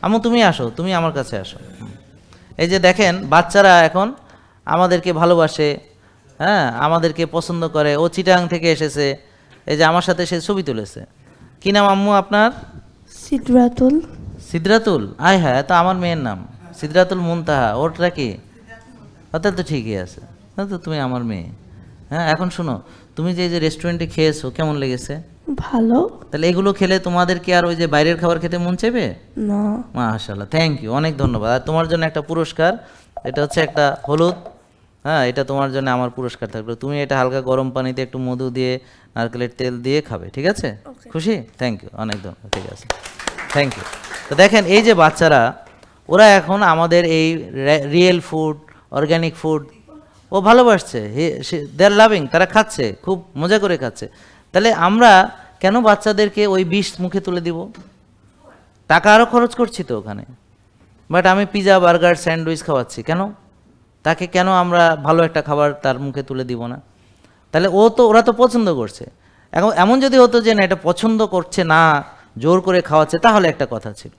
আম্মু তুমি আসো, তুমি আমার কাছে আসো। এই যে দেখেন বাচ্চারা এখন আমাদেরকে ভালোবাসে, হ্যাঁ, আমাদেরকে পছন্দ করে। ও চিটাং থেকে এসেছে, এই যে আমার সাথে সে ছবি তুলেছে। কি নাম আম্মু আপনার? সিদরাতুল। সিদরাতুল, আয় হ্যাঁ, তো আমার মেয়ের নাম সিদরাতুল মুনতাহা। ওরটা কি? অর্থাৎ তো ঠিকই আছে, তো তুমি আমার মেয়ে। হ্যাঁ, এখন শোনো, তুমি যে এই যে রেস্টুরেন্টে খেয়েছো কেমন লেগেছে? ভালো। তাহলে এগুলো খেলে তোমাদের কি আর ওই যে বাইরের খাবার খেতে মন চাইবে? না। মাশাআল্লাহ, থ্যাংক ইউ, অনেক ধন্যবাদ। আর তোমার জন্য একটা পুরস্কার, এটা হচ্ছে একটা হলুদ। হ্যাঁ, এটা তোমার জন্য আমার পুরস্কার থাকলো। তুমি এটা হালকা গরম পানিতে একটু মধু দিয়ে নারকেলের তেল দিয়ে খাবে, ঠিক আছে? খুশি? থ্যাংক ইউ, অনেক ধন্যবাদ, ঠিক আছে, থ্যাংক ইউ। তো দেখেন এই যে বাচ্চারা, ওরা এখন আমাদের এই রিয়েল ফুড, অর্গ্যানিক ফুড ও ভালোবাসছে, দে আর লাভিং, তারা খাচ্ছে, খুব মজা করে খাচ্ছে। তাহলে আমরা কেন বাচ্চাদেরকে ওই বিষ মুখে তুলে দিব? টাকা আরও খরচ করছি তো ওখানে, বাট আমি পিজা, বার্গার, স্যান্ডউইচ খাওয়াচ্ছি কেন? তাকে কেন আমরা ভালো একটা খাবার তার মুখে তুলে দিব না? তাহলে ওরা তো পছন্দ করছে। এখন এমন যদি হতো যে না, এটা পছন্দ করছে না, জোর করে খাওয়াচ্ছে, তাহলে একটা কথা ছিল।